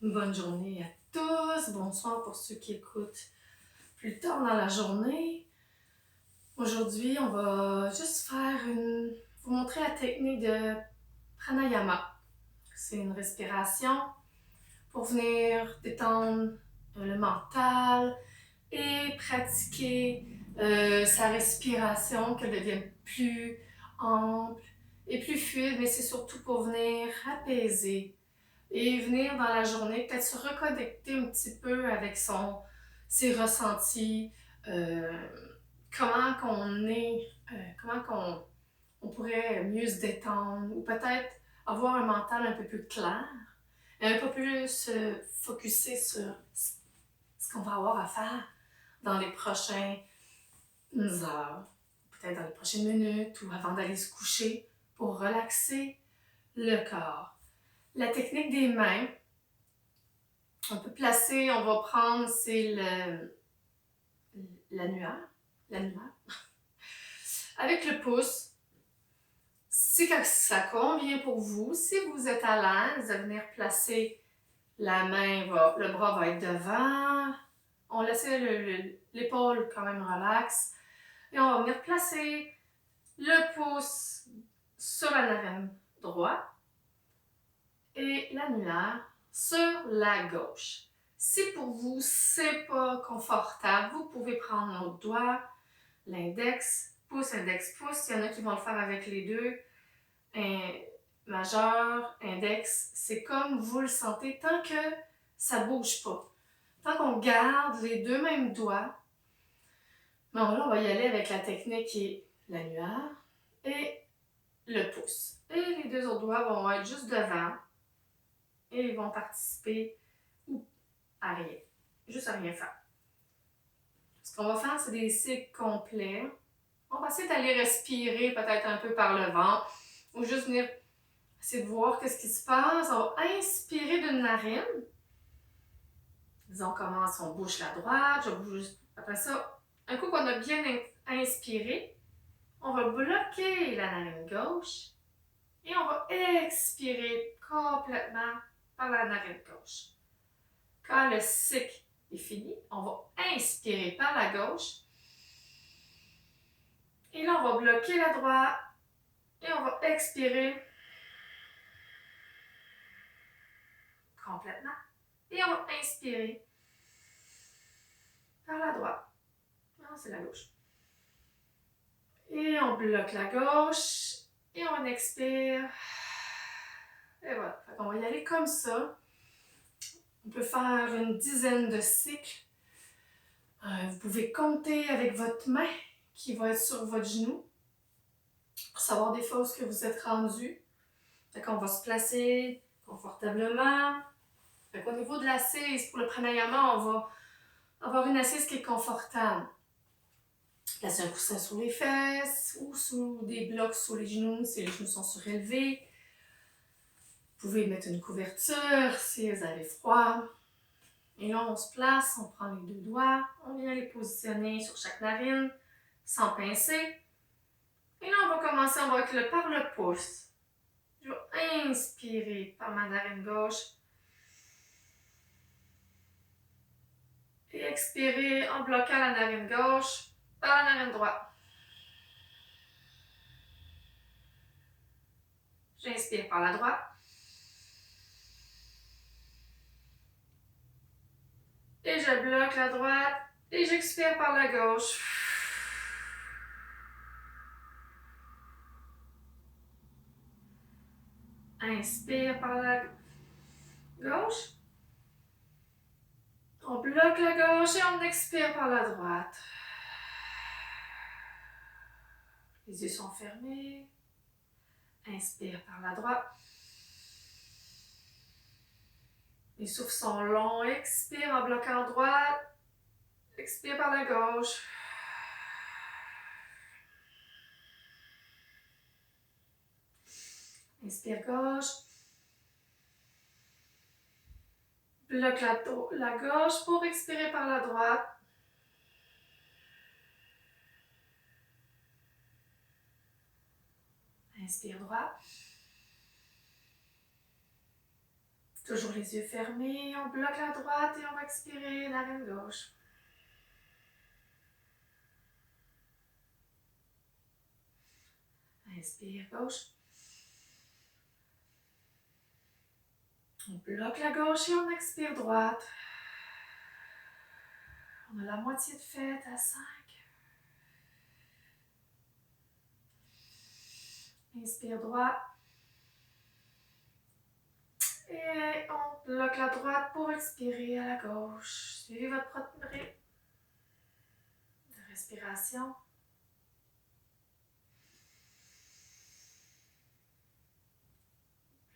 Bonne journée à tous, bonsoir pour ceux qui écoutent plus tard dans la journée. Aujourd'hui, on va juste vous montrer la technique de pranayama. C'est une respiration pour venir détendre le mental et pratiquer sa respiration, qu'elle devienne plus ample et plus fluide, mais c'est surtout pour venir apaiser et venir dans la journée, peut-être se reconnecter un petit peu avec ses ressentis, euh, comment on pourrait mieux se détendre, ou peut-être avoir un mental un peu plus clair, et un peu plus se focusser sur ce qu'on va avoir à faire dans les prochaines heures, peut-être dans les prochaines minutes, ou avant d'aller se coucher, pour relaxer le corps. La technique des mains, on peut placer, on va prendre, c'est l'annulaire, avec le pouce. Si ça convient pour vous, si vous êtes à l'aise de venir placer la main, le bras va être devant, on laisse l'épaule quand même relaxe, et on va venir placer le pouce sur la narine droite et l'annulaire sur la gauche. Si pour vous, c'est pas confortable, vous pouvez prendre votre doigt, l'index, pouce, index, pouce. Il y en a qui vont le faire avec les deux. Majeur, index, c'est comme vous le sentez tant que ça bouge pas. Tant qu'on garde les deux mêmes doigts, bon là, on va y aller avec la technique qui est l'annulaire et le pouce. Et les deux autres doigts vont être juste devant et ils vont participer à rien. Juste à rien faire. Ce qu'on va faire, c'est des cycles complets. On va essayer d'aller respirer peut-être un peu par le ventre ou juste venir essayer de voir qu'est-ce qui se passe. On va inspirer d'une narine. Disons, on commence, on bouge la droite. Je bouge après ça. Un coup qu'on a bien inspiré, on va bloquer la narine gauche et on va expirer complètement par la narine gauche. Quand le cycle est fini, on va inspirer par la gauche. Et là, on va bloquer la droite et on va expirer complètement. Et on va inspirer par la droite. Non, c'est la gauche. Et on bloque la gauche et on expire. Et voilà. On va y aller comme ça. On peut faire une dizaine de cycles. Vous pouvez compter avec votre main qui va être sur votre genou pour savoir des fois où est-ce que vous êtes rendu. Fait qu'on va se placer confortablement. Fait qu'au niveau de l'assise, pour le pranayama, on va avoir une assise qui est confortable. Placer un coussin sous les fesses ou sous des blocs sous les genoux si les genoux sont surélevés. Vous pouvez mettre une couverture si vous avez froid. Et là, on se place, on prend les deux doigts, on vient les positionner sur chaque narine sans pincer. Et là, on va commencer, on va être par le pouce. Je vais inspirer par ma narine gauche. Et expirer en bloquant la narine gauche par la narine droite. J'inspire par la droite. Et je bloque la droite. Et j'expire par la gauche. Inspire par la gauche. On bloque la gauche et on expire par la droite. Les yeux sont fermés. Inspire par la droite. Les souffles sont longs. Expire en bloquant la droite. Expire par la gauche. Inspire gauche. Bloque la gauche pour expirer par la droite. Inspire droite. Toujours les yeux fermés, on bloque la droite et on va expirer narine gauche. Inspire gauche. On bloque la gauche et on expire droite. On a la moitié de faite à 5. Inspire droit. Et on bloque la droite pour expirer à la gauche. Suivez votre propre rythme de respiration.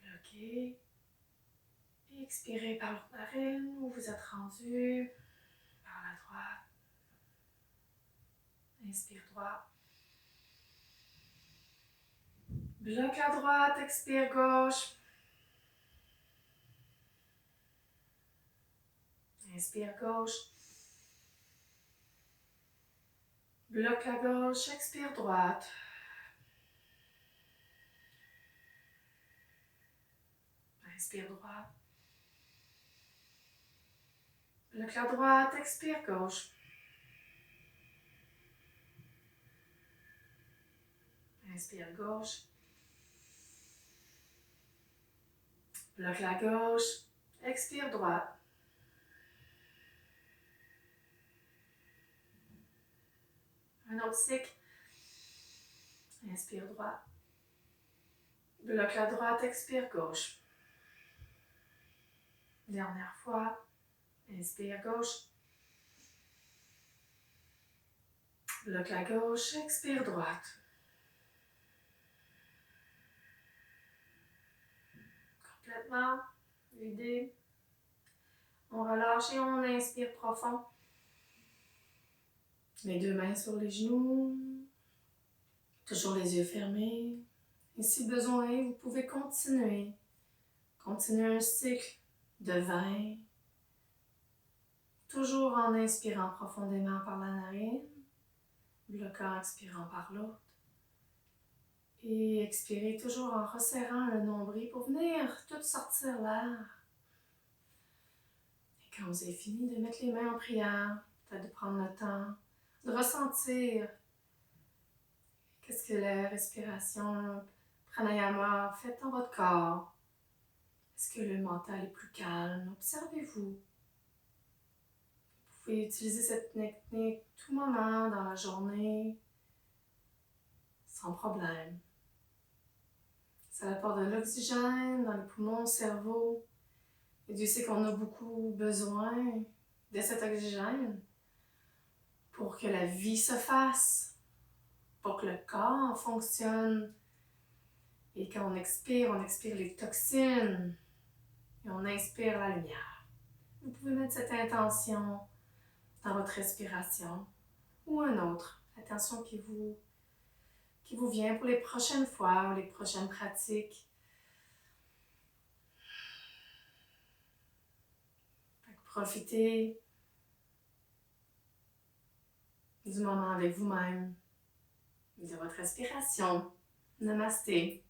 Bloquez. Et expirez par l'autre narine où vous êtes rendu. Par la droite. Inspire droit. Bloque la droite, expire gauche. Inspire gauche. Bloque la gauche, expire droite. Inspire droite. Bloque la droite, expire gauche. Inspire gauche. Bloque la gauche, expire droite. Un autre cycle. Inspire droite. Bloque la droite, expire gauche. Dernière fois. Inspire gauche. Bloque la gauche, expire droite. Complètement vidé. On relâche et on inspire profond. Les deux mains sur les genoux. Toujours les yeux fermés. Et si besoin, vous pouvez continuer. Continuer un cycle de 20. Toujours en inspirant profondément par la narine. Bloquant, expirant par l'autre. Et expirez toujours en resserrant le nombril pour venir tout sortir l'air. Et quand vous avez fini de mettre les mains en prière, peut-être de prendre le temps de ressentir qu'est-ce que la respiration pranayama fait dans votre corps. Est-ce que le mental est plus calme? Observez-vous. Vous pouvez utiliser cette technique tout moment dans la journée, sans problème. Ça apporte de l'oxygène dans les poumons, le cerveau. Et Dieu sait qu'on a beaucoup besoin de cet oxygène pour que la vie se fasse, pour que le corps fonctionne. Et quand on expire les toxines et on inspire la lumière. Vous pouvez mettre cette intention dans votre respiration ou un autre, l'intention qui vous vient pour les prochaines fois ou les prochaines pratiques. Profitez du moment avec vous-même, de votre respiration. Namasté.